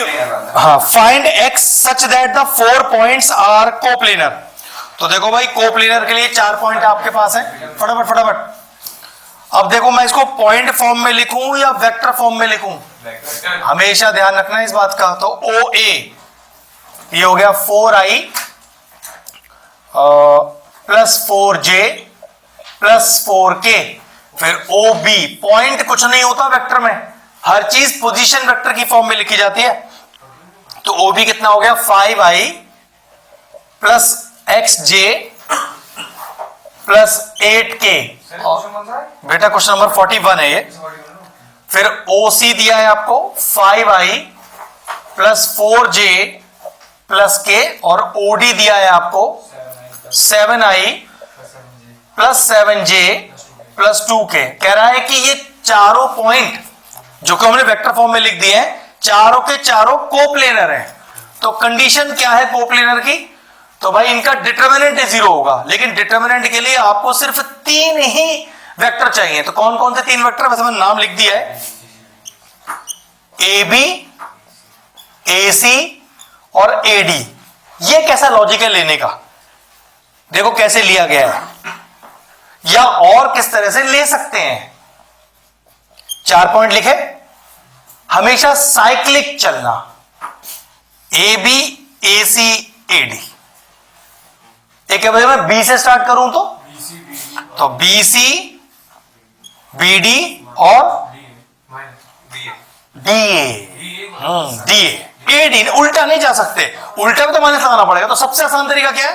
हाँ, find x such that the 4 points are coplanar. तो देखो भाई, कोप्लेनर के लिए 4 पॉइंट आपके पास है। फटाफट फटाफट। अब देखो, मैं इसको पॉइंट फॉर्म में लिखूं या वेक्टर फॉर्म में लिखूं, हमेशा ध्यान रखना है इस बात का। तो ओ ए ये हो गया 4i plus 4j plus 4k। फिर ओ बी, पॉइंट कुछ नहीं होता वेक्टर में, हर चीज पोजीशन वेक्टर की फॉर्म में लिखी जाती है। तो ओ बी कितना हो गया 5i plus xj plus 8k। बेटा क्वेश्चन नंबर 41 है ये। फिर ओ सी दिया है आपको 5i plus 4j plus k, और ओडी दिया है आपको 7i plus 7j plus 2k। कह रहा है कि ये चारों पॉइंट जो कि हमने वेक्टर फॉर्म में लिख दिए हैं, चारों के चारों कोप्लेनर हैं। तो कंडीशन क्या है कोप्लेनर की? तो भाई इनका डिटरमिनेंट 0 होगा, लेकिन डिटरमिनेंट के लिए आपको सिर्फ 3 ही वेक्टर चाहिए। तो कौन कौन से 3 वेक्टर? वैसे मैंने नाम लिख दिया है, ए बी, ए सी और ए डी। ये कैसा लॉजिक है लेने का, देखो कैसे लिया गया है, या और किस तरह से ले सकते हैं। 4 पॉइंट लिखे, हमेशा साइक्लिक चलना, ए B, A C, A D. एक भाई मैं बी से स्टार्ट करूं तो बी सी, बी डी और डी ए। ए डी उल्टा नहीं जा सकते, उल्टा भी तो माइनस लगाना पड़ेगा। तो सबसे आसान तरीका क्या है?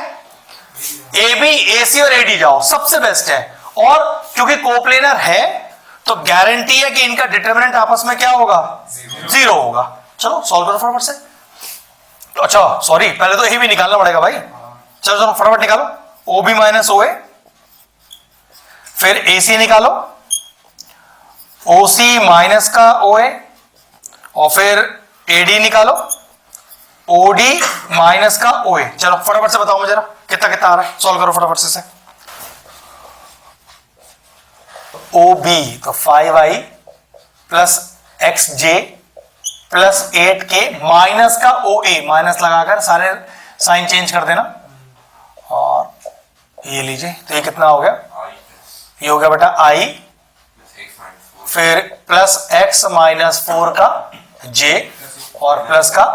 ए बी, ए सी और ए डी जाओ, सबसे बेस्ट है। और क्योंकि कोप्लेनर है तो गारंटी है कि इनका डिटरमिनेंट आपस में क्या होगा? 0 होगा। चलो सॉल्व करो फटाफट से। तो अच्छा सॉरी, पहले तो ए भी निकालना पड़ेगा भाई। चलो चलो फटाफट निकालो, ओ बी माइनस ओ ए, फिर ए सी निकालो, ओ सी माइनस का ओ ए, और फिर ए डी निकालो, ओ डी माइनस का ओ ए। चलो फटाफट से बताओ मुझे जरा कितना कितना आ रहा है, सॉल्व करो फटाफट से। ओ बी तो 5i प्लस एक्स जे प्लस 8k माइनस का ओ ए, माइनस लगाकर सारे साइन चेंज कर देना, और ये लीजिए। तो ये कितना हो गया? ये हो गया बेटा i, फिर प्लस x माइनस 4 का j और प्लस का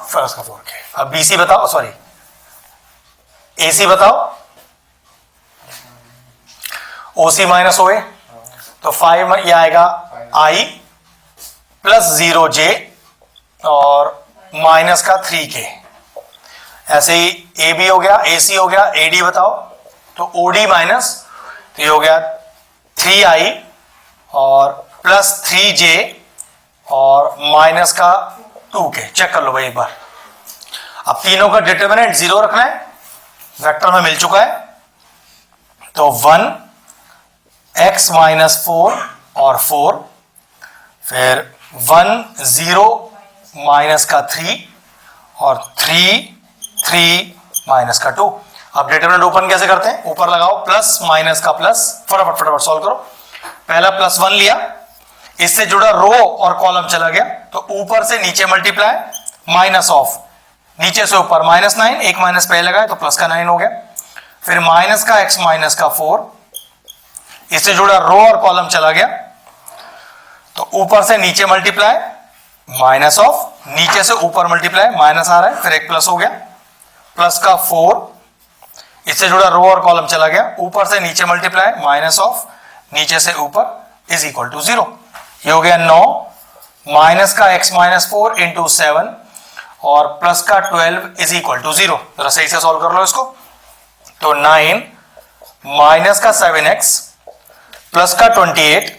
4k। अब bc बताओ, सॉरी ac बताओ, OC माइनस OA। तो 5 ये आएगा i प्लस 0j और माइनस का 3k। ऐसे ही AB हो गया, AC हो गया, AD बताओ। तो OD माइनस, तो ये हो गया 3i और प्लस 3j और माइनस का 2k। चेक कर लो भाई एक बार। अब तीनों का डिटरमिनेंट 0 रखना है, वेक्टर में मिल चुका है। तो 1 x माइनस 4 और 4, फिर 1 0 माइनस का 3 और 3 माइनस का 2। अब डिटरमिनेंट ओपन कैसे करते हैं? ऊपर लगाओ, प्लस माइनस का प्लस। फटाफट फटाफट सॉल्व करो। पहला प्लस 1 लिया, इससे जुड़ा रो और कॉलम चला गया, तो ऊपर से नीचे मल्टीप्लाई, माइनस ऑफ नीचे से ऊपर माइनस 9, एक माइनस पहले लगाए तो प्लस का 9 हो गया। फिर माइनस का x माइनस का 4, इससे जुड़ा रो और कॉलम चला गया, तो ऊपर से नीचे मल्टीप्लाई, माइनस ऑफ नीचे से ऊपर मल्टीप्लाई, माइनस आ रहा है, फिर एक प्लस हो गया, प्लस का 4, इससे जुड़ा रो और कॉलम चला गया, ऊपर से नीचे मल्टीप्लाई, माइनस ऑफ नीचे से ऊपर इज इक्वल टू 0। ये हो गया 9 माइनस का x माइनस 4 इंटू 7 और प्लस का 12 इज इक्वल टू 0। जरा सही से सॉल्व कर लो इसको। तो 9 माइनस का 7x प्लस का 28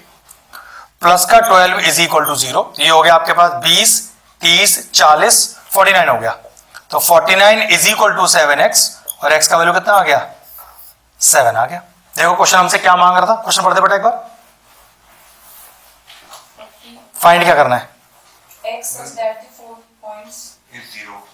प्लस का 12 इज इक्वल टू 0। ये हो गया आपके पास 20 30 40 49 हो गया। तो 49 इज इक्वल टू 7x और x का वैल्यू कितना आ गया? 7 आ गया। देखो क्वेश्चन हमसे क्या मांग रहा था, क्वेश्चन पढ़ते बेटा एक बार। फाइंड क्या करना है?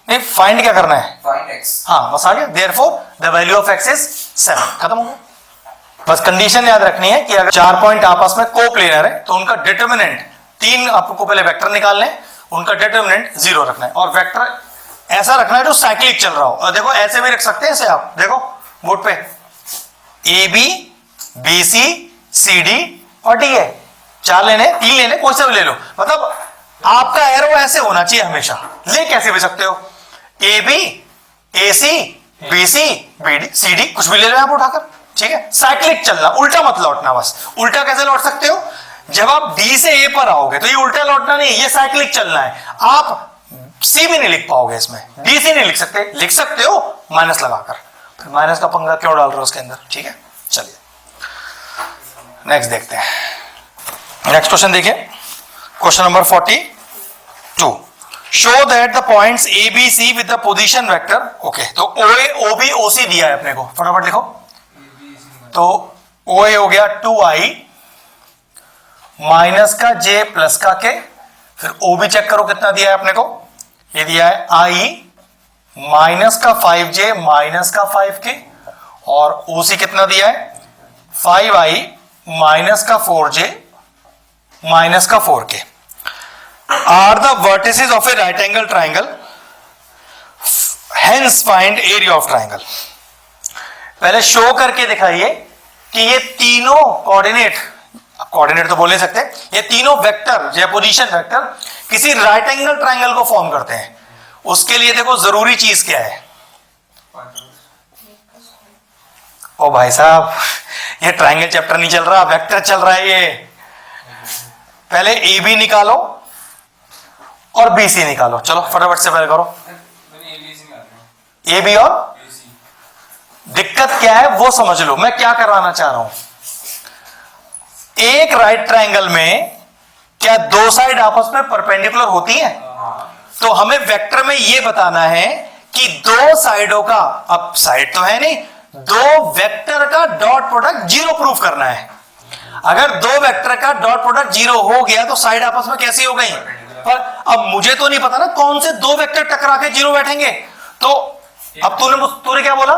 नहीं, फाइंड क्या करना है? Find x. हाँ बस आ गया। Therefore the value of x is 7। खत्म हो गया। बस कंडीशन याद रखनी है कि अगर 4 पॉइंट आपस में कोप्लेनर है तो उनका डिटरमिनेंट 3 आपको पहले वेक्टर निकालने, उनका डिटरमिनेंट 0 रखना है और वेक्टर ऐसा रखना है जो साइक्लिक चल रहा हो। और देखो ऐसे भी रख सकते हैं, ऐसे आप देखो बोर्ड पे A B B C C D और डी है, 4 लेने 3 लेने, कोई सा भी ले लो, मतलब आपका एरो ऐसे होना चाहिए हमेशा। ले कैसे भी सकते हो, A B A C B C B D C D, कुछ भी ले लो आप उठाकर, ठीक है। साइक्लिक चलना, उल्टा मत लौटना। बस उल्टा कैसे लौट सकते हो, जब आप डी से ए पर आओगे तो ये उल्टा लौटना नहीं, ये साइक्लिक चलना है। आप सी भी नहीं लिख पाओगे इसमें, डी सी नहीं लिख सकते, लिख सकते हो माइनस लगाकर, फिर माइनस का पंगा क्यों डाल रहे हो उसके अंदर, ठीक है। चलिए नेक्स्ट देखते हैं। नेक्स्ट क्वेश्चन देखिए, question number 42। Show that the points A B C with the position vector, okay, तो ओ ए ओ बी ओ सी दिया है अपने को, फटाफट लिखो। तो ओ ए हो गया 2i माइनस का j प्लस का k, फिर ओ बी चेक करो कितना दिया है अपने को, ये दिया है i माइनस का 5j माइनस का 5k, और ओ सी कितना दिया है 5i माइनस का 4j माइनस का 4k। Are the vertices of a right angle triangle, hence find area of triangle. पहले शो करके दिखाइए कि ये तीनों कोऑर्डिनेट तो बोल नहीं सकते, ये तीनों वेक्टर या पोजीशन वेक्टर किसी राइट एंगल ट्राइंगल को फॉर्म करते हैं। उसके लिए देखो जरूरी चीज क्या है, ओ भाई साहब ये ट्राइंगल चैप्टर नहीं चल रहा, वेक्टर चल रहा है ये। पहले ए बी निकालो और बी सी निकालो, चलो फटाफट से पहले करो ए बी और दिक्कत क्या है वो समझ लो, मैं क्या कराना चाह रहा हूं। एक राइट ट्राइंगल में क्या दो साइड आपस में परपेंडिकुलर होती हैं? तो हमें वेक्टर में यह बताना है कि दो साइडों का, अब साइड तो है नहीं, दो वेक्टर का डॉट प्रोडक्ट 0 प्रूफ करना है। अगर दो वेक्टर का डॉट प्रोडक्ट 0 हो गया तो साइड आपस में कैसी हो गई, पर अब मुझे तो नहीं पता ना कौन से दो वेक्टर टकरा के 0 बैठेंगे। तो अब तूने क्या बोला,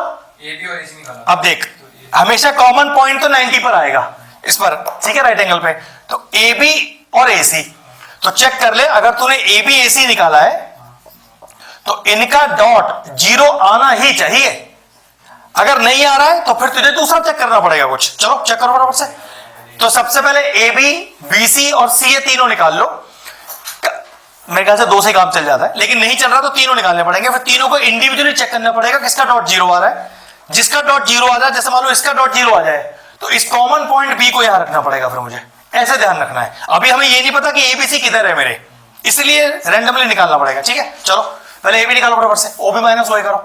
अब देख हमेशा कॉमन पॉइंट तो 90 पर आएगा इस पर, ठीक है, राइट एंगल पे। तो ए बी और ए सी, तो चेक कर ले, अगर तूने ए बी ए सी निकाला है तो इनका डॉट 0 आना ही चाहिए। अगर नहीं आ रहा है तो फिर तुझे दूसरा चेक करना पड़ेगा कुछ। चलो चेक करो बराबर से। तो सबसे पहले ए बी बी सी और सी ये तीनों निकाल लो। मेरे ख्याल से 2 से काम चल जाता है, लेकिन नहीं चल रहा तो तीनों निकालने पड़ेंगे। फिर तीनों को इंडिविजुअली चेक करना पड़ेगा किसका डॉट 0 आ रहा है। जिसका डॉट 0 आ जाए, जैसे मान लो इसका डॉट 0 आ जाए, तो इस कॉमन पॉइंट बी को यहां रखना पड़ेगा। फिर मुझे ऐसे ध्यान रखना है, अभी हमें ये नहीं पता कि एबीसी किधर है मेरे, इसलिए रैंडमली निकालना पड़ेगा, ठीक है। चलो पहले ए बी निकालो बराबर से, ओ बी माइनस ओ ए करो।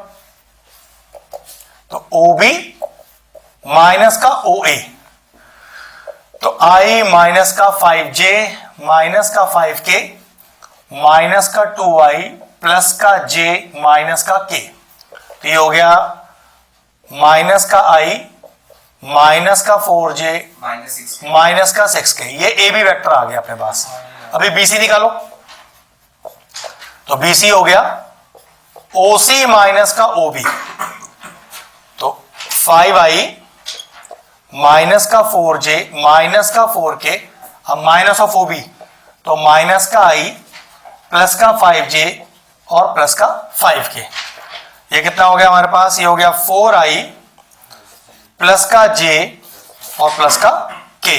तो ओ बी माइनस का ओ ए, तो आई माइनस का 5j माइनस का 5k माइनस का 2i प्लस का j माइनस का k, तो ये हो गया माइनस का i माइनस का 4j माइनस का 6k। ये ए बी वेक्टर आ गया अपने पास। अभी BC निकालो, तो BC हो गया OC माइनस का OB, तो 5i माइनस का 4j माइनस का 4k, अब माइनस ऑफ OB, तो माइनस का i प्लस का 5j और प्लस का 5k। ये कितना हो गया हमारे पास, ये हो गया 4i प्लस का j और प्लस का k।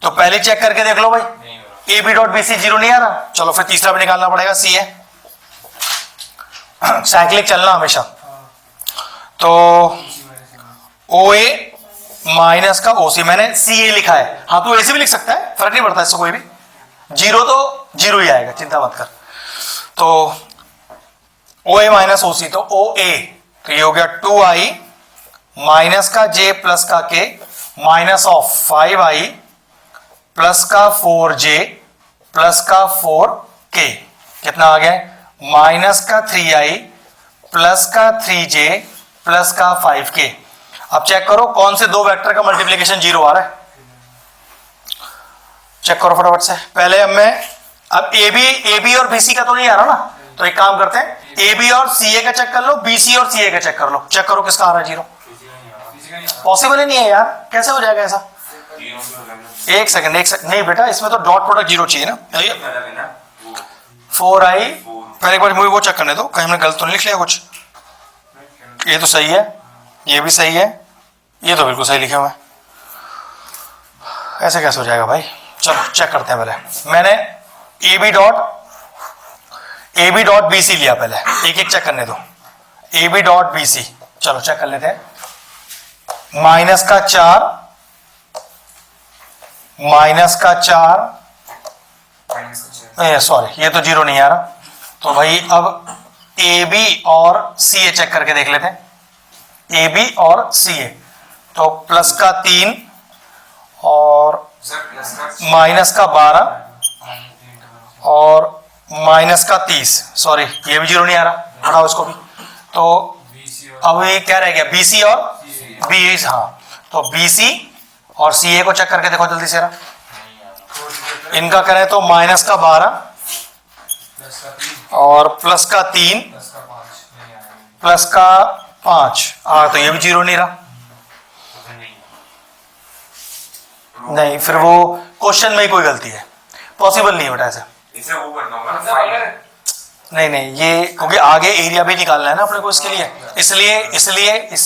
तो पहले चेक करके देख लो भाई, A B dot B C 0 नहीं आ रहा। चलो फिर तीसरा भी निकालना पड़ेगा, सी है, साइक्लिक चलना हमेशा। तो ओ ए माइनस का ओ सी, मैंने सी ए लिखा है, हाँ तो ऐसे भी लिख सकता है, फर्क नहीं पड़ता इससे कोई भी। 0 तो 0 ही आएगा, चिंता मत कर। तो ओ ए माइनस ओ सी, तो ओ ए, तो ये हो गया 2i माइनस का j प्लस का k minus of 5i plus का 4j प्लस का 4k, कितना आ गया माइनस का 3i प्लस का 3j प्लस का 5k। अब चेक करो कौन से दो वेक्टर का मल्टीप्लिकेशन 0 आ रहा है, चेक करो फटाफट से। पहले अब ए बी और बी सी का तो नहीं आ रहा ना, तो एक काम करते हैं, ए बी और सी ए का चेक कर लो, बी सी और सी ए का चेक कर लो। चेक करो किसका आ रहा है 0, पॉसिबल ही नहीं है यार, कैसे हो जाएगा ऐसा। एक सेकंड नहीं बेटा, इसमें तो डॉट प्रोडक्ट 0 चाहिए ना। 4i, पहले एक बार मुझे वो चेक करने दो कहीं हमने गलत तो नहीं लिख लिया कुछ। ये तो सही है, ये भी सही है, ये तो बिल्कुल सही लिखा हुआ है। ऐसे कैसे हो जाएगा भाई? चलो चेक करते हैं। पहले मैंने A B dot B C लिया, पहले एक एक चेक करने दो। A B dot B C, चलो चेक कर लेते हैं। माइनस का 4, सॉरी ये तो 0 नहीं आ रहा, तो भाई अब ए बी और सी ए चेक करके देख लेते हैं। ए बी और सी ए, तो प्लस का 3 और माइनस का 12 और माइनस का 30, सॉरी ये भी 0 नहीं आ रहा, हटाओ इसको भी। तो अब ये क्या रह गया? बी सी और बी, हाँ, तो बी सी और सी ए को चेक करके देखो जल्दी से। इनका करें तो माइनस का 12 और प्लस का 3 प्लस का 5, तो ये भी 0 नहीं रहा। नहीं, फिर वो क्वेश्चन में ही कोई गलती है, पॉसिबल नहीं है बेटा ऐसे। नहीं, ये क्योंकि आगे एरिया भी निकालना है ना अपने को इसके लिए, इसलिए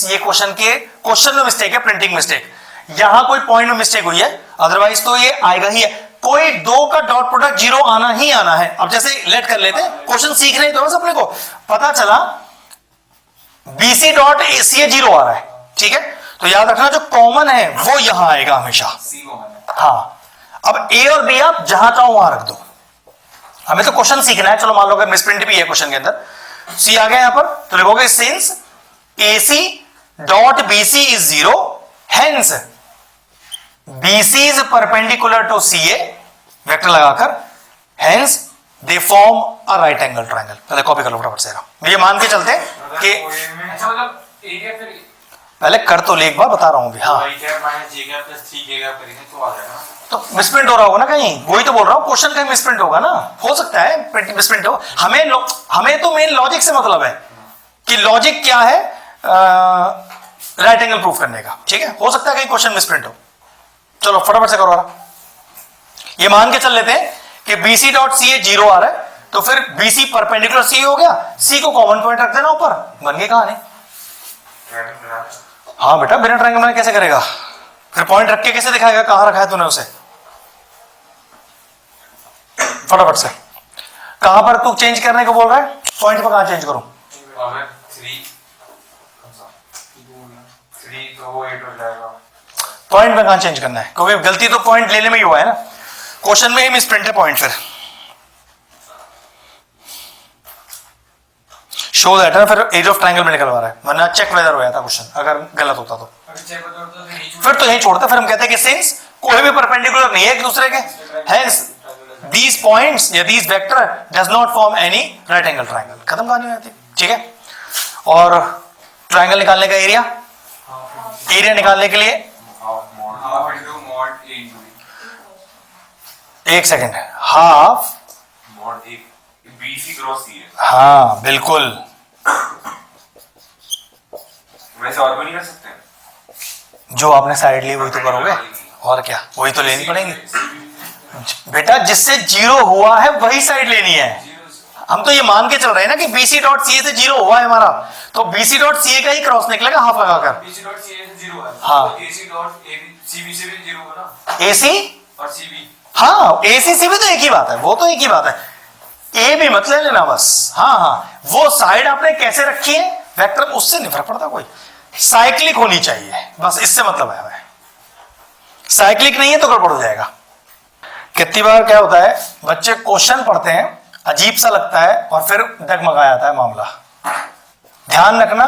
ये क्वेश्चन में मिस्टेक है, प्रिंटिंग मिस्टेक। यहां कोई पॉइंट में मिस्टेक हुई है, अदरवाइज तो ये आएगा ही है। कोई दो का डॉट प्रोडक्ट 0 आना ही आना है। अब जैसे लेट कर लेते हैं, क्वेश्चन सीख रहे हैं तो बस अपने को पता चला बीसी डॉट सी ए 0 आ रहा है, ठीक है, तो याद रखना जो कॉमन है वो यहां आएगा हमेशा। हाँ, अब ए और बी आप जहां चाहो वहां रख दो, हमें तो क्वेश्चन सीखना है। चलो मान लो अगर मिसप्रिंट भी है क्वेश्चन के अंदर, सी आ गया यहां पर, तो लिखोगे since AC dot BC is 0, hence BC is perpendicular to CA, vector लगाकर, hence they form a right angle triangle. पहले कॉपी कर लो फटाफट से, ये मान के चलते कि पहले कर तो ले, एक बार बता रहा हूं भी। हाँ, तो मिसप्रिंट हो रहा होगा ना कहीं, वही तो बोल रहा हूँ, क्वेश्चन कहीं मिसप्रिंट होगा ना, हो सकता है मिसप्रिंट हो। हमें तो मेन लॉजिक से मतलब है कि लॉजिक क्या है राइट एंगल प्रूफ करने का, ठीक है, हो सकता है कहीं क्वेश्चन मिसप्रिंट हो। चलो फटाफट से करो रहा, ये मान के चल लेते हैं कि BC डॉट CA 0 आ रहा है, तो फिर BC परपेंडिकुलर C हो गया, C को कॉमन पॉइंट रख देना ऊपर, बन गई कहानी। हाँ बेटा, बिना ट्रायंगल बनाए कैसे करेगा? फिर पॉइंट रख के कैसे दिखाएगा कहां रखा है तूने उसे? फटाफट से, कहां पर तू चेंज करने को बोल रहा है? पॉइंट पर कहां चेंज करूं? पॉइंट में कहां चेंज करना है? क्योंकि गलती तो पॉइंट लेने में ही हुआ है ना, क्वेश्चन में ही मिसप्रिंट है पॉइंट। फिर शो दैट है, फिर एज ऑफ ट्रायंगल में निकलवा रहा है, वरना चेक वेदर हो जाता क्वेश्चन अगर गलत होता तो। फिर तो यही छोड़ता, फिर हम कहते हैं कि सिंस कोई भी परपेंडिकुलर नहीं है एक दूसरे के, हेंस दीज पॉइंट्स या these vector does not form any right angle triangle. खत्म कहानी होती, ठीक है। और ट्रायंगल निकालने का एरिया निकालने के लिए एक second, half BC cross CA। हाँ बिल्कुल, वैसे और भी नहीं कर सकते? जो आपने साइड ली वही तो करोगे, और क्या, वही तो लेनी पड़ेगी बेटा। जिससे 0 हुआ है वही साइड लेनी है। हम तो ये मान के चल रहे हैं ना कि BC डॉट CA से 0 हुआ है हमारा, तो BC डॉट CA का ही क्रॉस निकलेगा हाफ लगाकर। BC डॉट CA से 0 है, हाँ, तो AC डॉट CB से भी 0 होगा ना, AC और CB। हाँ, AC CB तो एक ही बात है, वो तो एक ही बात है, ए भी मत ले लेना बस। हाँ, वो साइड आपने कैसे रखी है वेक्टर, उससे नहीं फर्क पड़ता कोई, साइक्लिक होनी चाहिए बस, इससे मतलब है। साइक्लिक नहीं है तो गड़बड़ हो जाएगा। कितनी बार क्या होता है, बच्चे क्वेश्चन पढ़ते हैं, अजीब सा लगता है और फिर डगमगा जाता है मामला। ध्यान रखना,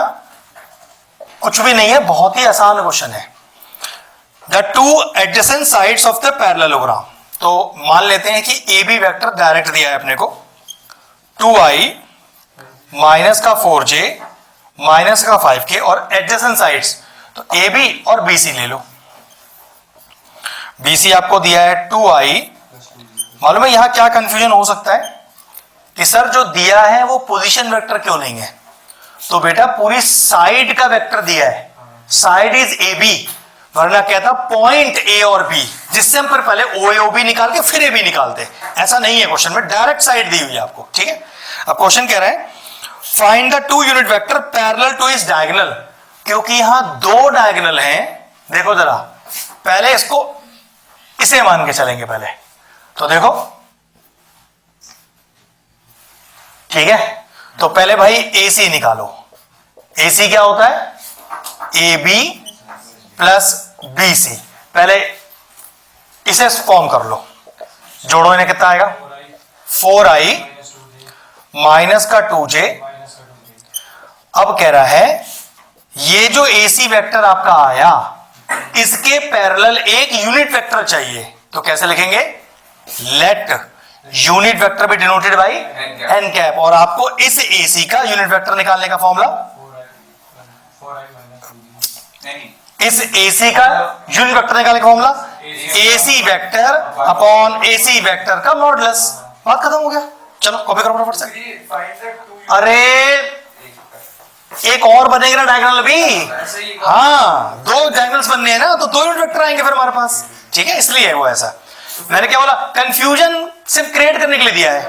कुछ भी नहीं है, बहुत ही आसान क्वेश्चन है। The two adjacent sides of the parallelogram, तो मान लेते हैं कि ए बी वेक्टर डायरेक्ट दिया है अपने को, 2i माइनस का 4j माइनस का 5k और एडजेसेंट साइड्स, तो ए बी और बी सी ले लो। बी सी आपको दिया है 2i, मालूम है यहां क्या कंफ्यूजन हो सकता है कि सर जो दिया है वो पोजीशन वेक्टर क्यों नहीं है? तो बेटा पूरी साइड का वेक्टर दिया है, साइड इज ए बी, वरना कहता पॉइंट ए और बी, जिससे हम फिर पहले ओ ए ओ बी निकाल के फिर ए बी निकालते। ऐसा नहीं है क्वेश्चन में, डायरेक्ट साइड दी हुई है आपको, ठीक है। अब क्वेश्चन कह रहे हैं find the two unit vector parallel two is diagonal, क्योंकि यहां दो डायगोनल हैं। देखो जरा, पहले इसको इसे मान के चलेंगे पहले, तो देखो ठीक है। तो पहले भाई ए सी निकालो। ए सी क्या होता है? A B plus B C. पहले इसे फॉर्म कर लो, जोड़ो, इन्हें कितना आएगा? 4i माइनस का 2j। अब कह रहा है ये जो AC वेक्टर आपका आया, इसके पैरेलल एक यूनिट वेक्टर चाहिए। तो कैसे लिखेंगे? लेट यूनिट वेक्टर भी डिनोटेड बाय एन कैप। और आपको इस AC का यूनिट वेक्टर निकालने का फॉर्मूला, इस AC का यूनिट वेक्टर निकालने का formula AC vector upon AC vector का मॉडुलस। बात खत्म हो गया। चलो कॉपी करो फटाफट से। अरे एक और बनेगा ना डायगोनल भी। हाँ, दो डायगोनल्स बनने हैं ना, तो दो यूनिट वेक्टर आएंगे फिर हमारे पास, ठीक है। इसलिए वो ऐसा, मैंने क्या बोला, कंफ्यूजन सिर्फ क्रिएट करने के लिए दिया है।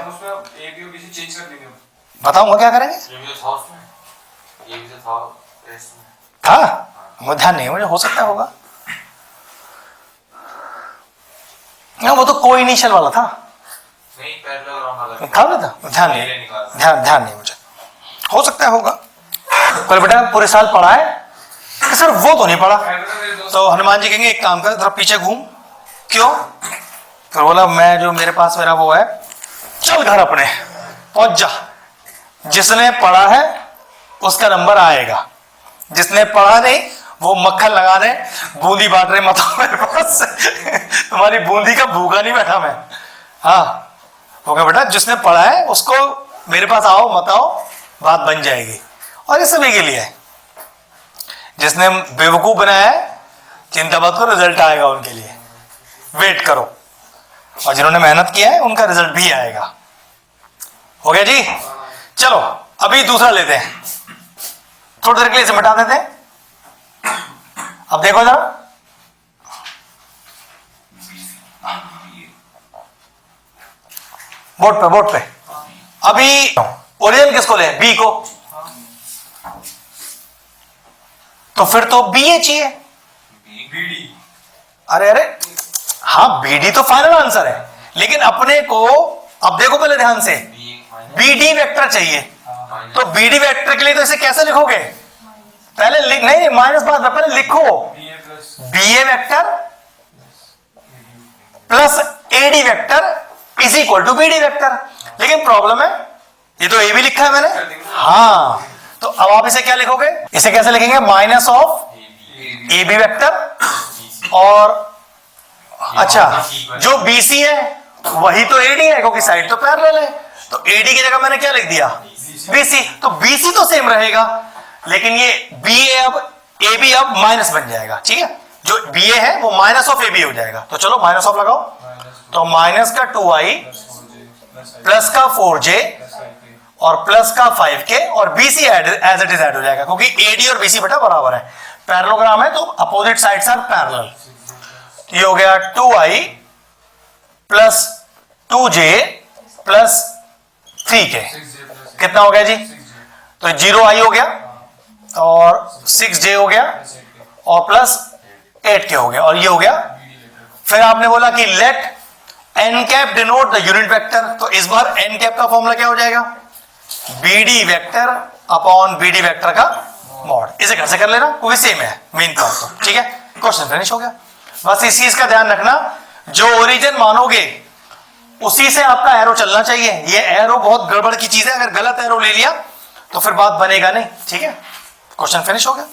बताऊंगा क्या करेंगे। था मुझे ध्यान नहीं है, मुझे हो सकता होगा ना, वो तो कोई इनिशियल वाला था, था ना, था ध्यान नहीं, ध्यान नहीं मुझे, हो सकता है होगा। कोई बेटा पूरे साल पढ़ा है कि सर वो तो नहीं पढ़ा। तो हनुमान जी कहेंगे एक काम कर, जरा पीछे घूम। क्यों? फिर बोला मैं जो मेरे पास मेरा वो है, चल घर अपने पहुंच जा। जिसने पढ़ा है उसका नंबर आएगा, जिसने पढ़ा नहीं वो मक्खन लगा रहे, बूंदी बांट रहे, मत मेरे पास तुम्हारी बूंदी का भूखा नहीं बैठा मैं। हाँ हो गया बेटा, जिसने पढ़ा है उसको मेरे पास आओ मत आओ, बात बन जाएगी। और ये सभी के लिए है, जिसने बेवकूफ बनाया है चिंता मत करो, रिजल्ट आएगा उनके लिए, वेट करो। और जिन्होंने मेहनत किया है उनका रिजल्ट भी आएगा। हो गया जी। चलो अभी दूसरा लेते हैं, थोड़ी देर के लिए इसे मिटा देते हैं। अब देखो जरा, बोर्ड पे अभी ओरिजिनल किसको ले? बी को। तो फिर तो बी ए चाहिए। अरे हाँ, बीडी तो फाइनल आंसर है, लेकिन अपने को अब देखो पहले ध्यान से, बीडी वेक्टर चाहिए। तो बीडी वेक्टर के लिए तो इसे कैसे लिखोगे? पहले लिख नहीं, माइनस बाद में, पहले लिखो B A vector plus AD vector is equal to BD vector. लेकिन प्रॉब्लम है, ये तो ए भी लिखा है मैंने। हाँ, तो अब आप इसे क्या लिखोगे? इसे कैसे लिखेंगे? Minus of A B vector. और अच्छा, जो बीसी है वही तो एडी है, क्योंकि साइड तो पैरेलल है। तो एडी की जगह मैंने क्या लिख दिया? बीसी। तो बीसी तो सेम रहेगा, लेकिन ये बी ए अब ए बी अब माइनस बन जाएगा, ठीक है। जो बी ए है वो माइनस ऑफ ए बी हो जाएगा। तो चलो माइनस ऑफ लगाओ, तो माइनस का 2i प्लस का 4j और प्लस का 5k और BC as it is add हो जाएगा, क्योंकि AD और BC बेटा बराबर है, पैरेललोग्राम है, तो अपोजिट साइड्स आर पैरेलल। ये हो गया 2i plus 2j plus 3k। कितना हो गया जी? तो 0i हो गया और 6j हो गया और प्लस 8k हो गया, और ये हो गया। फिर आपने बोला कि let n cap denote the unit vector. तो इस बार एन कैप का फॉर्मूला क्या हो जाएगा? BD vector upon BD vector का मॉड। इसे घर से कर लेना, कोई सेम है मेन पार्ट तो, ठीक है। क्वेश्चन फिनिश हो गया। बस इस चीज का ध्यान रखना, जो ओरिजिन मानोगे उसी से आपका एरो चलना चाहिए। ये एरो बहुत गड़बड़ की चीज है, अगर गलत एरो ले लिया तो फिर बात बनेगा नहीं, ठीक है। क्वेश्चन फिनिश हो गया।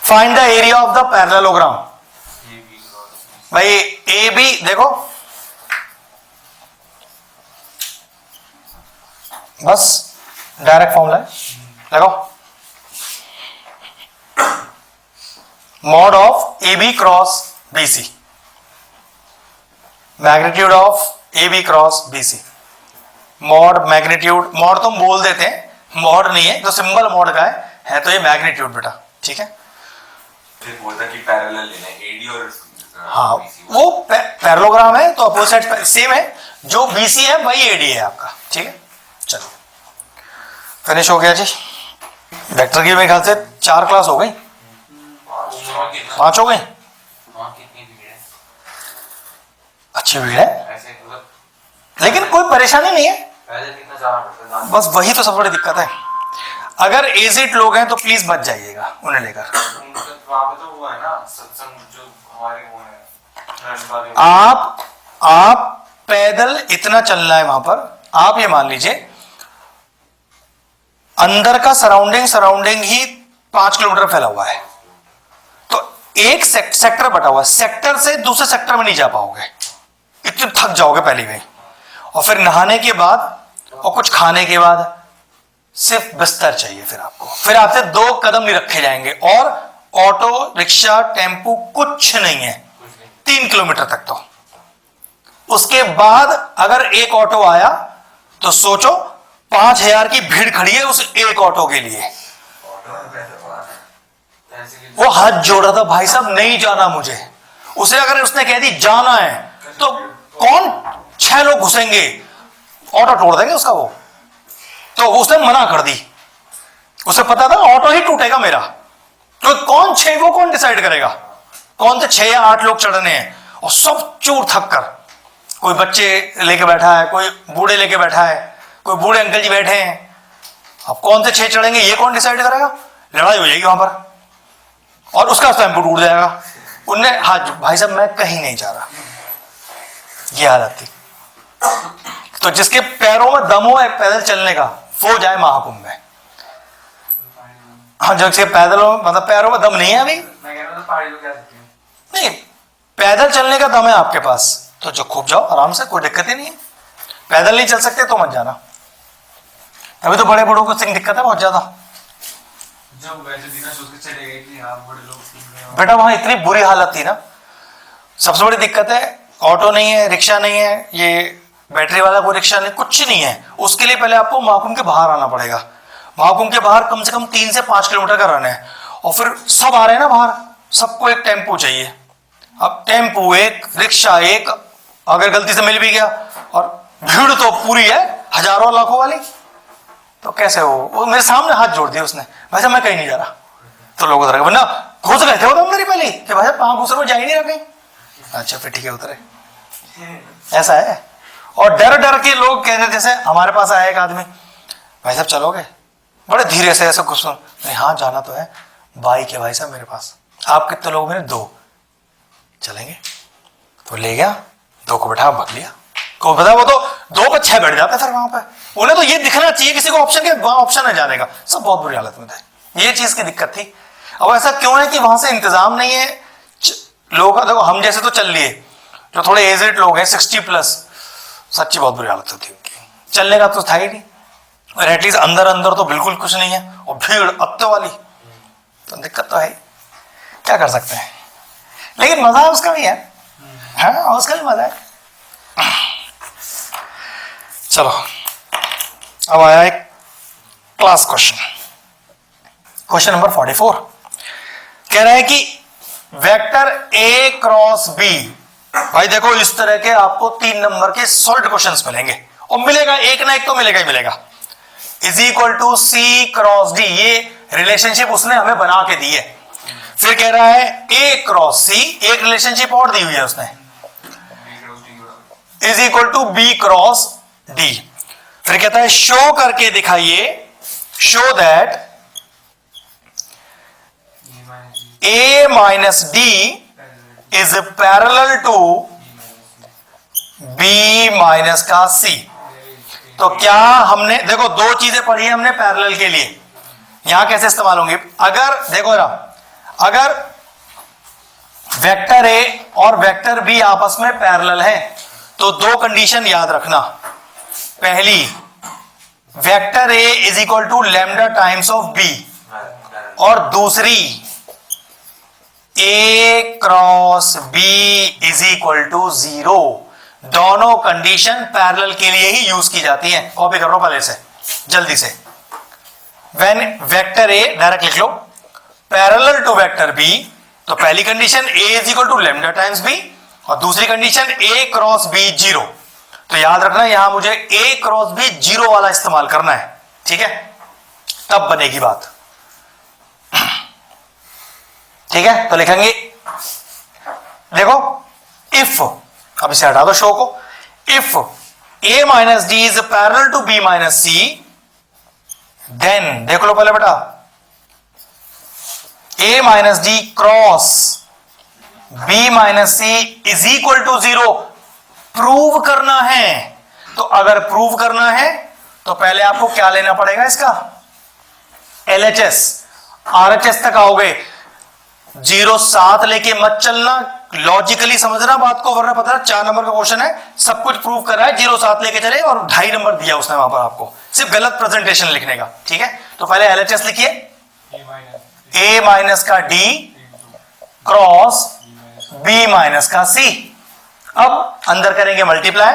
Find the area of the parallelogram. भाई ए बी देखो, बस डायरेक्ट फॉर्मूला है, लगाओ। Mod of A B cross B C, magnitude of A B cross B C. Mod magnitude, mod तो हम बोल देते हैं, मॉड नहीं है, तो सिंबल मॉड का है तो ये मैग्नीट्यूड बेटा, ठीक है। बोलता कि पैरेलल लेना है एडी और हाँ वो पैरेललोग्राम है तो अपोजिट साइड सेम है, जो बीसी है वही एडी है आपका। ठीक है, चलो फिनिश हो गया जी। वेक्टर की मेरे ख्याल से 4 क्लास हो गई, 5 हो गई। अच्छी भीड़ है, लेकिन कोई परेशानी नहीं है, बस वही तो सबसे बड़ी दिक्कत है। अगर एजेड लोग हैं तो प्लीज बच जाइएगा उन्हें लेकर। आप पैदल इतना चलना है वहां पर। आप ये मान लीजिए अंदर का सराउंडिंग ही 5 किलोमीटर फैला हुआ है, तो एक सेक्टर बटा हुआ है, सेक्टर से दूसरे सेक्टर में नहीं जा पाओगे, इतने थक जाओगे पहले में। और फिर नहाने के बाद और कुछ खाने के बाद सिर्फ बिस्तर चाहिए फिर आपको, फिर आपसे 2 कदम नहीं रखे जाएंगे। और ऑटो रिक्शा टेम्पू कुछ नहीं है 3 किलोमीटर तक। तो उसके बाद अगर एक ऑटो आया तो सोचो 5000 की भीड़ खड़ी है उस एक ऑटो के लिए। वो हाथ जोड़ रहा था, भाई साहब नहीं जाना मुझे। उसे अगर उसने कह दी जाना है तो कौन 6 लोग घुसेंगे, ऑटो तोड़ देंगे उसका। वो तो उसने मना कर दी, उसे पता था ऑटो ही टूटेगा मेरा। तो कौन 6 को कौन डिसाइड करेगा कौन से 6 या 8 लोग चढ़ने हैं। और सब चूर थक कर, कोई बच्चे लेके बैठा है, कोई बूढ़े लेके बैठा है, कोई बूढ़े अंकल जी बैठे हैं। अब कौन से 6 चढ़ेंगे ये कौन डिसाइड करेगा। लड़ाई हो जाएगी वहां पर और उसका टेम्पो टूट जाएगा। उनने हाँ भाई साहब मैं कहीं नहीं जा रहा, ये हालत थी। तो जिसके पैरों में दम हो पैदल चलने का वो जाए महाकुंभ में। हाँ जिसके मतलब पैरों में दम नहीं है अभी, नहीं पैदल चलने का दम है आपके पास तो जो खूब जाओ आराम से, कोई दिक्कत ही नहीं है। पैदल नहीं चल सकते तो मत जाना, अभी तो बड़े बूढ़ों को दिक्कत है बहुत ज्यादा। बेटा वहां इतनी बुरी हालत थी ना, सबसे बड़ी दिक्कत है ऑटो नहीं है, रिक्शा नहीं है, ये बैटरी वाला कोई रिक्शा नहीं, कुछ नहीं है। उसके लिए पहले आपको महाकुंभ के बाहर आना पड़ेगा। महाकुंभ के बाहर कम से कम 3 से 5 किलोमीटर का रन है। और फिर सब आ रहे हैं ना बाहर, सबको एक टेम्पो चाहिए। अब टेम्पो एक, रिक्शा एक, अगर गलती से मिल भी गया, और भीड़ तो पूरी है हजारों लाखों वाली, तो कैसे हो। वो मेरे सामने हाथ जोड़ दिया उसने, भाई साहब मैं कहीं नहीं जा रहा। तो लोग उतर गए, वरना घुस गए थे वो अंदर ही पहले कि भाई साहब कहाँ घुस रहे हो, जा ही नहीं रहा कहीं। अच्छा फिर ठीक है उतरे, ऐसा है। और डर डर के लोग कह रहे, जैसे हमारे पास आया एक आदमी, भाई साहब चलोगे, बड़े धीरे से ऐसे कुछ नहीं, हाँ जाना तो है, बाइक है भाई साहब मेरे पास। आप कितने लोग, मेरे 2 चलेंगे। तो ले गया, 2 को बैठा भग लिया। को पता वो तो 2 पर 6 बैठ जाते फिर वहां पे। उन्हें तो ये दिखना चाहिए किसी को ऑप्शन के, वहां ऑप्शन है जाने का। सब बहुत बुरी हालत में थे, ये चीज की दिक्कत थी। अब ऐसा क्यों है कि वहां से इंतजाम नहीं है लोगों का। देखो हम जैसे तो चल लिए, जो थोड़े एजेड लोग हैं 60+, सच्ची बहुत बुरी हालत होती है उनकी, चलने का तो था ही नहीं। और एटलीस्ट अंदर तो बिल्कुल कुछ नहीं है, और भीड़ अत्ते वाली, तो दिक्कत तो है, क्या कर सकते हैं। लेकिन मजा उसका भी है, हाँ उसका भी मजा है। चलो अब आया एक क्लास क्वेश्चन नंबर 44। कह रहा है कि वेक्टर A क्रॉस B, भाई देखो इस तरह के आपको 3 नंबर के सॉल्व क्वेश्चंस मिलेंगे, और मिलेगा एक ना एक तो मिलेगा ही मिलेगा। Is equal to C cross D, ये रिलेशनशिप उसने हमें बना के दी है। फिर कह रहा है A क्रॉस C, एक रिलेशनशिप और दी हुई है उसने, is equal to B cross D। फिर कहता है शो करके दिखाइए, show that A minus D is parallel to B minus का C। तो क्या हमने देखो 2 चीजें पढ़ी है हमने पैरेलल के लिए, यहां कैसे इस्तेमाल होंगी। अगर देखो ना, अगर वेक्टर A और वेक्टर B आपस में पैरेलल है तो 2 कंडीशन याद रखना। पहली, vector A is equal to lambda times of B, और दूसरी A cross B is equal to 0। दोनों कंडीशन पैरेलल के लिए ही यूज की जाती हैं। कॉपी कर लो पहले से जल्दी से। व्हेन वेक्टर A डायरेक्ट लिख लो, पैरेलल टू वेक्टर B तो पहली condition A is equal to lambda times B और दूसरी condition A cross B zero. तो याद रखना यहां मुझे A क्रॉस B जीरो वाला इस्तेमाल करना है, ठीक है, तब बनेगी बात। ठीक है, तो लिखेंगे देखो इफ, अब इसे हटा दो शो को, if A minus D is parallel to B minus C, then देख लो पहले बेटा A minus D cross B minus C is equal to zero. Prove करना है, तो अगर प्रूव करना है तो पहले आपको क्या लेना पड़ेगा, इसका LHS। RHS तक आओगे, 0.7 लेके मत चलना, लॉजिकली समझना बात को, वरना पता है 4 नंबर का क्वेश्चन है, सब कुछ प्रूव कर रहा है, 0.7 लेके चले और 2.5 नंबर दिया उसने वहां पर आपको, सिर्फ गलत प्रेजेंटेशन लिखने का। ठीक है, तो पहले LHS लिखिए, A माइनस का D क्रॉस B माइनस का C। अब अंदर करेंगे multiply,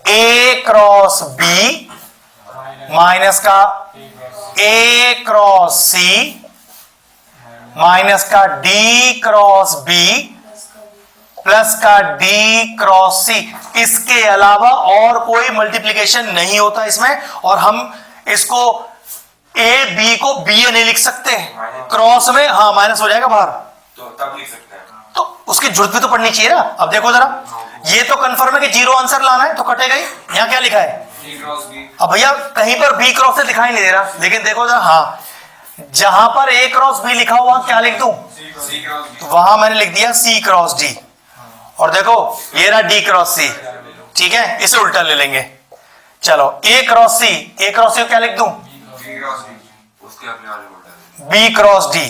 A cross B minus का A क्रॉस C माइनस का D क्रॉस B प्लस का D क्रॉस C। इसके अलावा और कोई मल्टीप्लिकेशन नहीं होता इसमें, और हम इसको A B को B नहीं लिख सकते क्रॉस में, हाँ माइनस हो जाएगा बाहर, तो तब लिख सकते हैं। तो उसकी जरूरत भी तो पड़नी चाहिए ना। अब देखो जरा, ये तो कंफर्म है कि जीरो आंसर लाना है, तो कटेगा ही। यहाँ क्या लिखा है, अब भैया कहीं पर B क्रॉस से दिखाई नहीं दे रहा, लेकिन देखो जरा, हाँ जहां पर A क्रॉस B लिखा हुआ क्या लिख दूं, तो वहां मैंने लिख दिया C क्रॉस D, और देखो ये रहा D क्रॉस C। ठीक है, इसे उल्टा ले लेंगे, चलो A cross C, A cross C को क्या लिख दूं, उसके अपने वाले बोलते B क्रॉस D,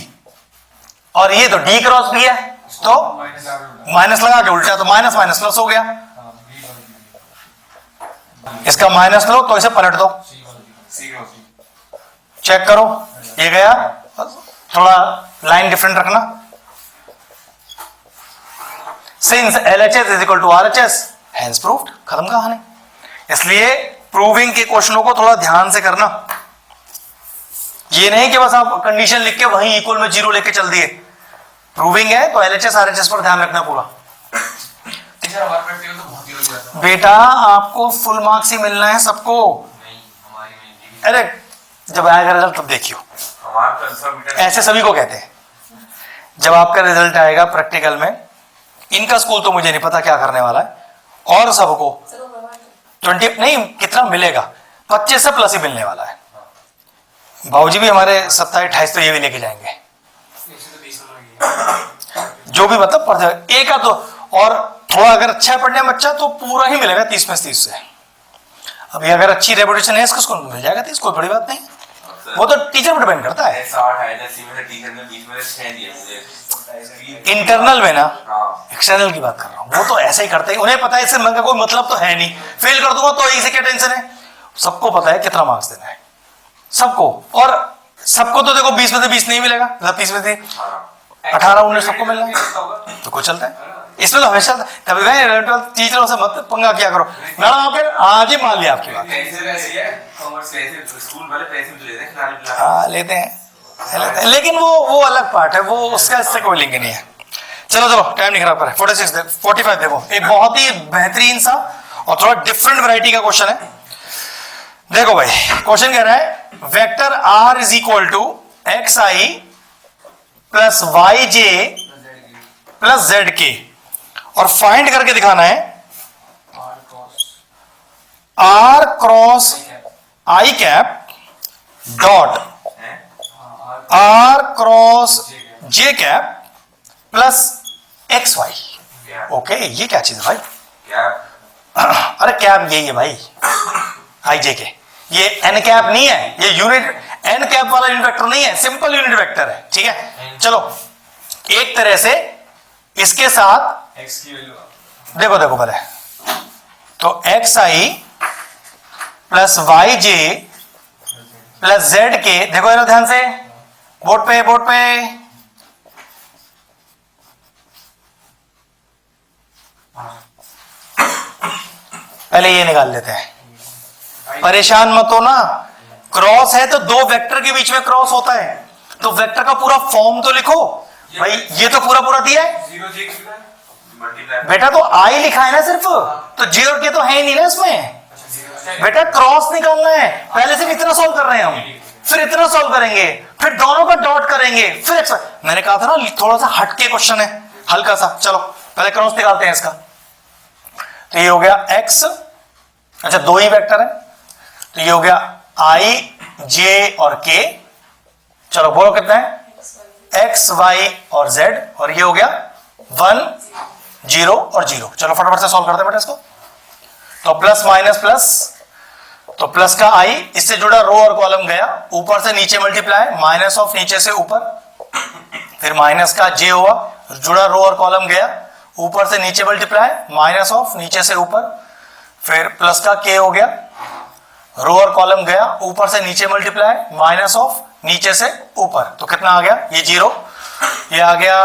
और ये तो D क्रॉस B है, तो माइनस लगा के उल्टा, तो माइनस माइनस प्लस हो गया, इसका माइनस लो तो इसे पलट दो, चेक करो ये गया, थोड़ा लाइन डिफरेंट रखना। Since LHS is equal to RHS hence proved, खत्म कहानी। इसलिए प्रूविंग के क्वेश्चनों को थोड़ा ध्यान से करना, ये नहीं कि बस आप कंडीशन लिख के वहीं इक्वल में जीरो लेके चल दिए। प्रूविंग है तो LHS RHS पर ध्यान रखना पूरा। टीचर हमारे प्रैक्टिकल तो बहुत ही हो जाता है। बेटा आपको फुल मार्क्स ही मिलना है सबको। नहीं हमारी में अरे जब आएगा रिजल्ट तब देखियो, हमारा कंसर्वेटिव ऐसे सभी को कहते हैं। जब आपका रिजल्ट आएगा प्रैक्टिकल में, इनका स्कूल तो मुझे नहीं पता क्या करने वाला है, और सबको 20 नहीं कितना मिलेगा, 25 से प्लस ही मिलने वाला है। भाऊजी भी हमारे 27-28 तो ये भी लेके जाएंगे, जो भी मतलब पढ़ते एक का तो, और थोड़ा अगर अच्छा पढ़ने में बच्चा तो पूरा ही मिलेगा 30 में 30 से। अभी अगर अच्छी रेपुटेशन है इसको स्कूल में मिल जाएगा 30, कोई बड़ी बात नहीं, वो तो टीचर पर डिपेंड करता है। 60 है, जैसे में टीचर ने 20 में 6 दिए मुझे इंटरनल में ना, हाँ एक्सटर्नल की बात कर रहा हूँ, वो तो ऐसे ही करते हैं, उन्हें पता है इससे का कोई मतलब तो है नहीं, फेल कर दूंगा तो इसे क्या टेंशन है। सबको पता है कितना मार्क्स देना है सबको, और सबको तो देखो 20 में से 20 नहीं मिलेगा, 30 में से 18-19 सबको मिलना है, तो कुछ चलता है इसमें तो हमेशा। तभी टीचरों से मत पंगा क्या करो, मैडम आपके आज ही मान लिया आपकी बात, स्कूल वाले पैसे भी लेते हैं, हाँ लेते हैं, लेकिन वो अलग पार्ट है, वो उसका इससे कोई लिंक नहीं है। चलो चलो टाइम नहीं खराब करें, 45 देखो, एक बहुत ही बेहतरीन सा और थोड़ा डिफरेंट वैरायटी का क्वेश्चन है। देखो भाई क्वेश्चन कह रहा है vector R is equal to XI plus YJ plus ZK, और फाइंड करके दिखाना है R cross I cap dot R cross J cap plus XY। Okay, ये क्या चीज है भाई, क्या अरे कैप यही है भाई, IJ के, ये n कैप नहीं है, ये यूनिट n कैप वाला यूनिट वेक्टर नहीं है, सिंपल यूनिट वेक्टर है। ठीक है, चलो एक तरह से इसके साथ x की वैल्यू देखो देखो पहले तो XI plus YJ plus ZK, देखो जरा ध्यान से, बोर्ड पे पहले ये निकाल लेते हैं, परेशान मत हो ना, क्रॉस है तो दो वेक्टर के बीच में क्रॉस होता है, तो वेक्टर का पूरा फॉर्म तो लिखो भाई। ये तो पूरा पूरा दिया है 0 j मल्टीप्लाई बेटा, तो आई लिखा है ना सिर्फ, तो जे और के तो है ही नहीं ना इसमें बेटा। क्रॉस निकालना है, पहले सिर्फ इतना सॉल्व कर रहे हैं हम, फिर इतना सॉल्व करेंगे, फिर दोनों का डॉट करेंगे, फिर मैंने कहा था ना थोड़ा सा हटके क्वेश्चन है, हल्का सा। चलो पहले क्रॉस निकालते हैं इसका। तो ये हो गया x, अच्छा दो ही वेक्टर है, तो ये हो गया i j और k। चलो बोलो कितना है, x y और z, और ये हो गया 1 0 और 0। चलो फटाफट से सॉल्व करते हैं बेटा इसको। तो प्लस माइनस प्लस, तो प्लस का i, इससे जुड़ा रो और कॉलम गया, ऊपर से नीचे मल्टीप्लाई, माइनस ऑफ नीचे से ऊपर, फिर माइनस का j हुआ, जुड़ा रो और कॉलम गया, ऊपर से नीचे मल्टीप्लाई, माइनस ऑफ नीचे से ऊपर, फिर प्लस का k हो गया, रो और कॉलम गया, ऊपर से नीचे मल्टीप्लाई, माइनस ऑफ नीचे से ऊपर, तो कितना आ गया, ये 0, ये आ गया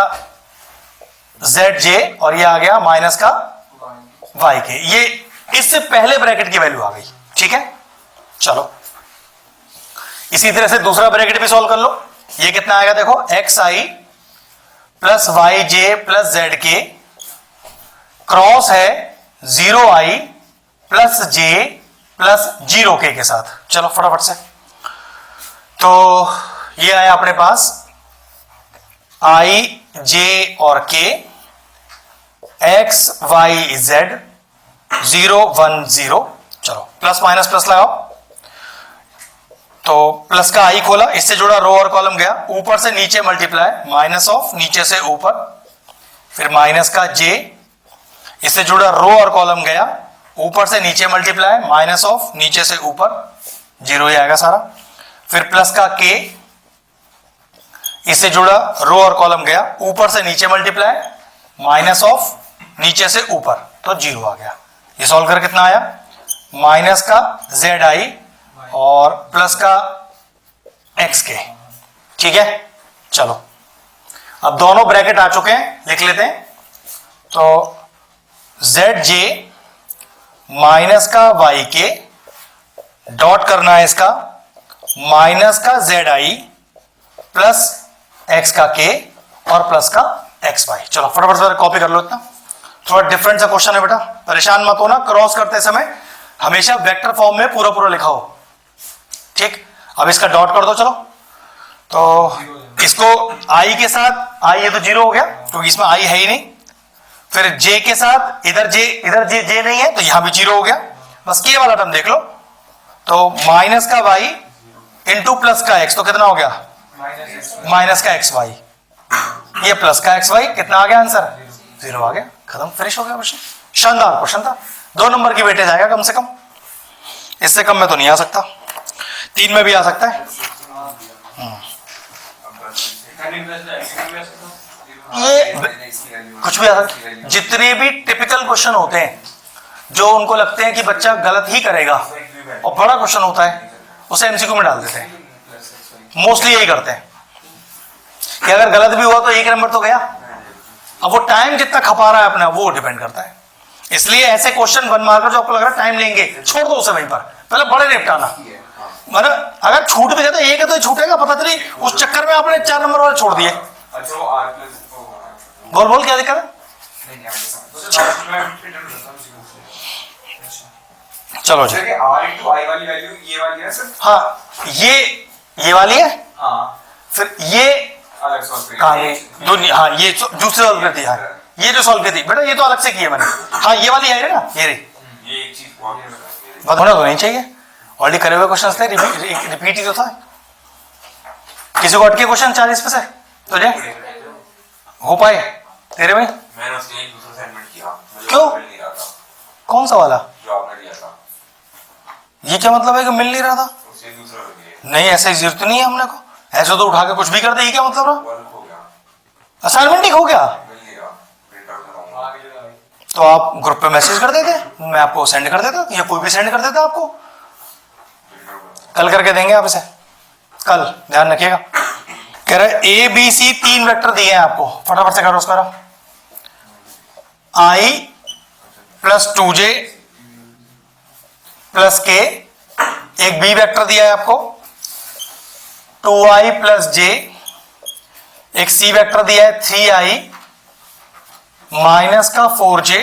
zj, और ये आ गया माइनस का yk। ये इससे पहले ब्रैकेट की वैल्यू आ गई, ठीक है। चलो इसी तरह से दूसरा ब्रैकेट भी सॉल्व कर लो। ये कितना आएगा देखो, xi plus yj plus zk, cross है 0i plus j plus 0k के साथ। चलो फटाफट से, तो ये आया अपने पास i j और k, x y z 0 1 0। चलो प्लस माइनस प्लस लगाओ, तो प्लस का i खोला, इससे जुड़ा रो और कॉलम गया, ऊपर से नीचे मल्टीप्लाई, माइनस ऑफ नीचे से ऊपर, फिर माइनस का j, इससे जुड़ा रो और कॉलम गया, ऊपर से नीचे मल्टीप्लाई, माइनस ऑफ नीचे से ऊपर, 0 ही आएगा सारा, फिर प्लस का k, इससे जुड़ा रो और कॉलम गया, ऊपर से नीचे मल्टीप्लाई, माइनस ऑफ नीचे से ऊपर, तो 0 आ गया। ये सॉल्व कर कितना आया, माइनस का zi और प्लस का xk, ठीक है। चलो अब दोनों ब्रैकेट आ चुके हैं, लिख लेते हैं। तो zj माइनस का yk, डॉट करना है इसका, माइनस का zi प्लस x का k और प्लस का xy। चलो फटाफट से कॉपी कर लो, इतना थोड़ा डिफरेंट सा क्वेश्चन है बेटा, परेशान मत होना, क्रॉस करते समय हमेशा वेक्टर फॉर्म में पूरा पूरा लिखा हो, ठीक। अब इसका डॉट कर दो। चलो तो इसको i के साथ, i ये तो 0 हो गया क्योंकि इसमें i है ही नहीं, फिर j के साथ, इधर j नहीं है तो यहां भी 0 हो गया, बस k वाला टर्म देख लो। तो माइनस का y इंटू प्लस का x, तो कितना हो गया, माइनस का xy, ये प्लस का xy, कितना आ गया आंसर, 0 आ गया, खत्म, फिनिश हो गया क्वेश्चन। शानदार क्वेश्चन था, 2 नंबर की वेटेज आएगा कम से कम, इससे कम में तो नहीं आ सकता, 3 में भी आ सकता है। ये कुछ भी आ सकता है, जितने भी टिपिकल क्वेश्चन होते हैं जो उनको लगते हैं कि बच्चा गलत ही करेगा और बड़ा क्वेश्चन होता है, उसे एमसीक्यू में डाल देते हैं। मोस्टली यही करते हैं कि अगर गलत भी हुआ तो 1 नंबर तो गया। अब वो टाइम जितना खपा रहा है अपना, वो डिपेंड करता है। इसलिए ऐसे क्वेश्चन 1 मार्कर जो आपको लग रहा है टाइम लेंगे, छोड़ दो उसे वहीं पर, पहले बड़े निपटाना। मतलब अगर छूट भी जाता है, 1 है तो छूटेगा, पता चली उस चक्कर में आपने 4 नंबर वाले छोड़ दिए। बोल बोल क्या दिक्कत है, चलो जी। हाँ ये वाली है, फिर ये हाँ ये दूसरे सॉल्व करती है, ये जो सॉल्व करती बेटा, ये तो अलग से की है मैंने। हाँ ये वाली है ना, ये एक चीज होना तो नहीं चाहिए, ऑलरेडी करे हुए क्वेश्चन थे, रिपीट ही तो था। किसी को अटके क्वेश्चन 40 पे से तुझे हो पाए तेरे में, मैंने उसके एक दूसरा असाइनमेंट किया, क्यों, मिल नहीं रहा था कौन सा वाला, जो आपने दिया था। ये क्या मतलब है कि मिल नहीं रहा था, उससे दूसरा लग गया। नहीं ऐसे जरूरत नहीं है हमने को, ऐसे तो उठा के कुछ भी कर दे, ये क्या मतलब रहा, वर्क हो गया, असाइनमेंट ही हो गया। मिल नहीं रहा, प्रिंट आउट कराऊंगा। तो आप ग्रुप पे मैसेज कर देते, मैं आपको सेंड कर देता, या कोई भी सेंड कर देता आपको, कल करके देंगे आप इसे, कल ध्यान रखिएगा। कह रहे ए बी सी 3 वेक्टर दिए हैं आपको, फटाफट से करो उसका, i plus 2j plus k, एक बी वेक्टर दिया है आपको 2i प्लस जे, एक सी वेक्टर दिया है 3i माइनस का 4j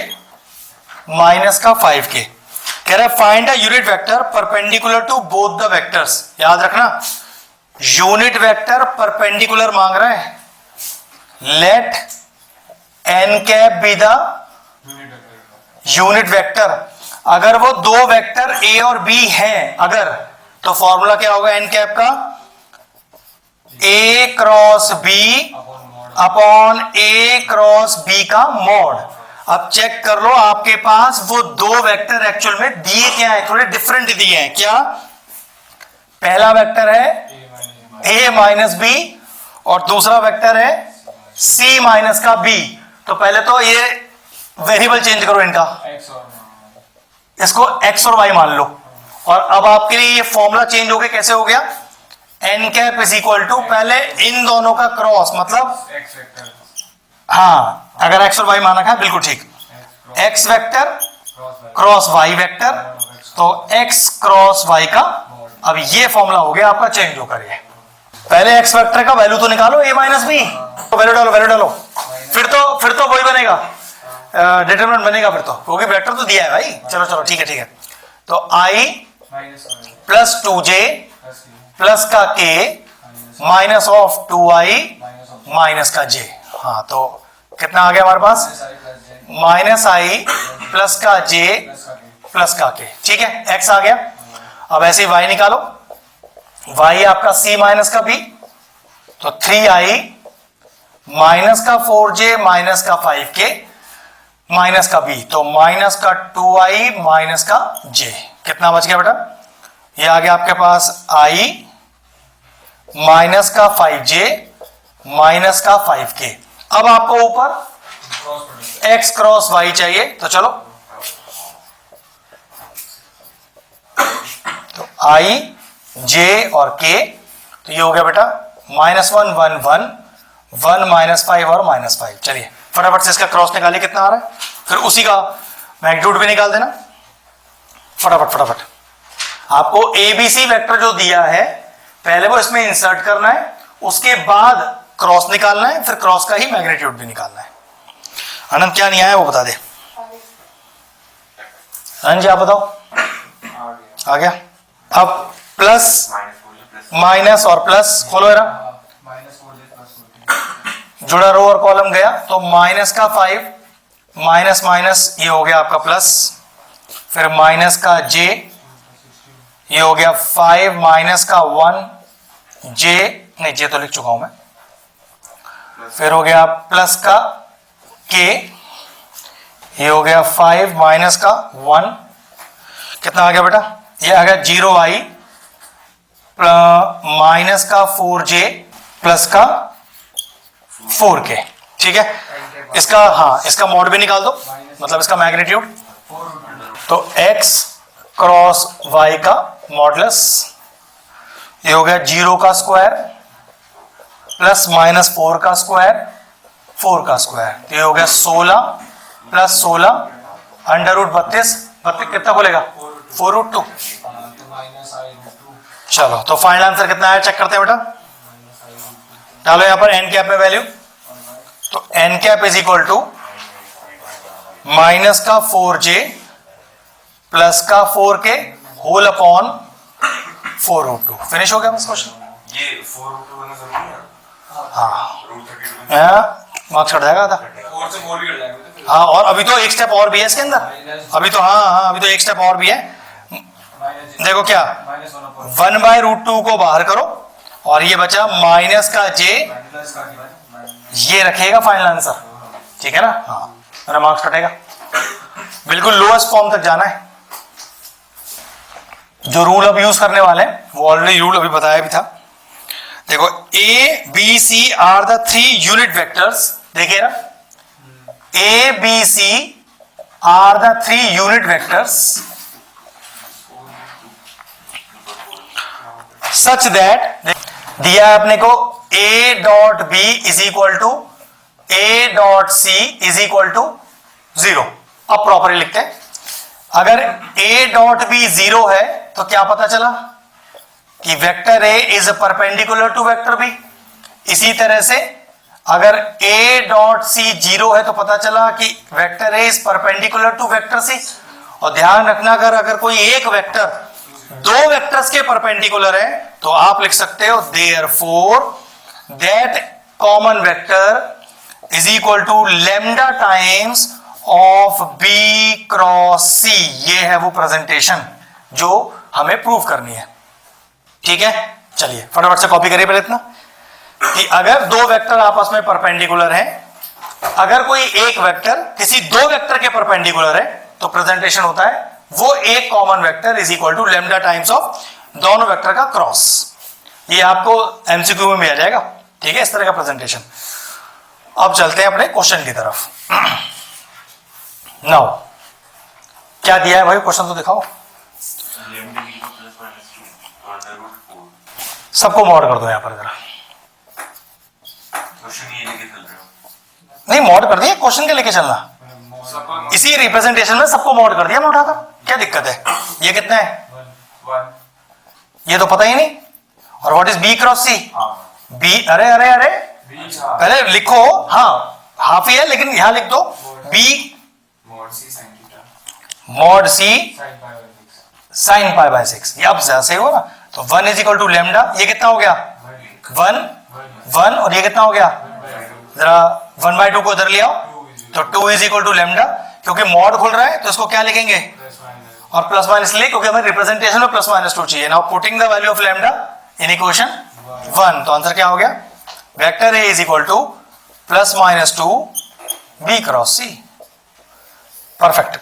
माइनस का 5k। कह रहा है find a unit vector perpendicular to both the vectors. याद रखना यूनिट वेक्टर परपेंडिकुलर मांग रहे हैं। Let n cap be the unit vector. अगर वो दो वेक्टर ए और बी हैं अगर, तो फॉर्मूला क्या होगा एन कैप का, ए क्रॉस बी अपॉन ए क्रॉस बी का मॉड। अब चेक कर लो आपके पास वो दो वेक्टर एक्चुअल में दिए क्या है, थोड़े डिफरेंट दिए हैं। क्या, पहला वेक्टर है ए माइनस बी और दूसरा वेक्टर है सी माइनस का बी। तो पहले तो ये वेरिएबल चेंज करो इनका, इसको x और y मान लो। और अब आपके लिए ये फॉर्मूला चेंज हो गया। कैसे हो गया, n cap is equal to पहले इन दोनों का क्रॉस, मतलब हाँ अगर x और y माना है बिल्कुल ठीक, x vector cross y vector, तो x क्रॉस y का। अब ये फॉर्मूला हो गया आपका चेंज होकर। ये पहले x वेक्टर का वैल्यू तो निकालो a माइनस बी, तो वैल्यू डालो फिर तो वही बनेगा, डिटरमिनेंट बनेगा फिर तो, क्योंकि वेक्टर तो दिया है भाई। चलो ठीक है। तो i प्लस 2j प्लस का k minus of 2i minus का j। हाँ तो कितना आ गया हमारे पास, माइनस i प्लस का j प्लस का k। ठीक है, x आ गया। अब ऐसे ही y निकालो, y आपका c माइनस का b, तो 3i माइनस का 4j माइनस का 5k माइनस का b, तो माइनस का 2i माइनस का j। कितना बच गया बेटा, ये आ गया आपके पास i माइनस का 5j माइनस का 5k। अब आपको ऊपर x क्रॉस y चाहिए, तो चलो तो i j और k, तो ये हो गया बेटा -1 1 1 1 -5 और -5। चलिए फटाफट से इसका क्रॉस निकालिए, कितना आ रहा है, फिर उसी का मैग्नीट्यूड भी निकाल देना फटाफट। आपको एबीसी वेक्टर जो दिया है पहले वो इसमें इंसर्ट करना है, उसके बाद क्रॉस निकालना है, फिर क्रॉस का ही मैग्नीट्यूड भी निकालना है। आनंद क्या नहीं आया वो बता दे। आनंद जी आप बताओ, आ गया। अब प्लस माइनस और प्लस खोलो जरा, जुड़ा रो और कॉलम गया, तो माइनस का 5 माइनस माइनस ये हो गया आपका प्लस, फिर माइनस का j ये हो गया 5 माइनस का 1 j, नहीं j तो लिख चुका हूं मैं, फिर हो गया प्लस का k ये हो गया 5 माइनस का 1, कितना आ गया बेटा, ये आ गया 0i माइनस का 4j प्लस का 4k। ठीक है, इसका हाँ इसका मॉड भी निकाल दो, मतलब इसका मैग्नीट्यूड। तो x क्रॉस y का मॉडुलस ये हो गया 0 का स्क्वायर प्लस -4 का स्क्वायर 4 का स्क्वायर, तो ये हो गया 16 प्लस 16 √32 कितना बोलेगा 4√2। चलो तो फाइनल आंसर कितना है चेक करते हैं बेटा, डालो यहां पर एन कैप में वैल्यू, तो n cap is equal to minus का 4j प्लस का 4k होल अपॉन 4√2। फिनिश हो गया बस क्वेश्चन। ये 4√2 होना जरूरी है। हाँ मार्क्स कट जाएगा था, 4 से 4 भी कट जाएगा। हाँ और अभी तो एक स्टेप और भी है इसके अंदर, अभी तो हाँ अभी तो एक स्टेप और भी है। देखो क्या 1/√2 को बाहर करो और ये बचा माइनस का j, ये रखिएगा फाइनल आंसर। ठीक है ना, हाँ मेरा मार्क्स कटेगा। बिल्कुल लोएस्ट फॉर्म तक जाना है। जो रूल अब यूज करने वाले हैं वो ऑलरेडी रूल अभी बताया भी था। देखो A B C are the 3 unit vectors, देखिए ना A B C are the 3 unit vectors such that, दिया है अपने को a dot b is equal to a dot c is equal to 0। अब प्रॉपरली लिखते हैं, अगर a डॉट b 0 है तो क्या पता चला कि vector A is perpendicular to vector B. इसी तरह से अगर ए डॉट सी 0 है तो पता चला कि vector A is perpendicular to vector C. और ध्यान रखना अगर कोई एक वेक्टर दो वेक्टर्स के परपेंडिकुलर है तो आप लिख सकते हो therefore that common vector is equal to lambda times of B cross C. ये है वो प्रेजेंटेशन जो हमें प्रूव करनी है। ठीक है, चलिए फटाफट से कॉपी करिए पहले इतना कि अगर दो वेक्टर आपस में परपेंडिकुलर हैं, अगर कोई एक वेक्टर किसी दो वेक्टर के परपेंडिकुलर है तो प्रेजेंटेशन होता है वो एक common vector is equal to lambda times of दोनों वेक्टर का क्रॉस। ये आपको एमसीक्यू में मिल जाएगा। ठीक है, इस तरह का प्रेजेंटेशन। अब चलते हैं अपने क्वेश्चन की तरफ। नाउ क्या दिया है भाई, क्वेश्चन तो दिखाओ। सबको मॉड कर दो यहां पर जरा। नहीं मॉड कर दिया, क्वेश्चन के लेके चलना। इसी रिप्रेजेंटेशन में सबको मॉड कर दिया मैं उठाकर, क्या दिक्कत है। ये कितना है, ये तो पता ही नहीं। और what is B cross C, B, अरे अरे अरे पहले लिखो। हाँ हाफ ही है लेकिन यहां लिख दो B mod C sine pi by 6। ये अब सही हो ना। तो 1 इज इक्वल टू लैम्डा, ये कितना हो गया 1 और ये कितना हो गया, जरा 1/2 को इधर ले आओ तो 2 इज इक्वल टू लैम्डा। क्योंकि मॉड खुल रहा है तो इसको क्या लिखेंगे, और प्लस माइनस लिए क्योंकि हमें रिप्रेजेंटेशन में प्लस माइनस 2 चाहिए। Now putting the value of lambda in equation 1, तो आंसर क्या हो गया, vector A is equal to plus minus 2 B cross C. Perfect.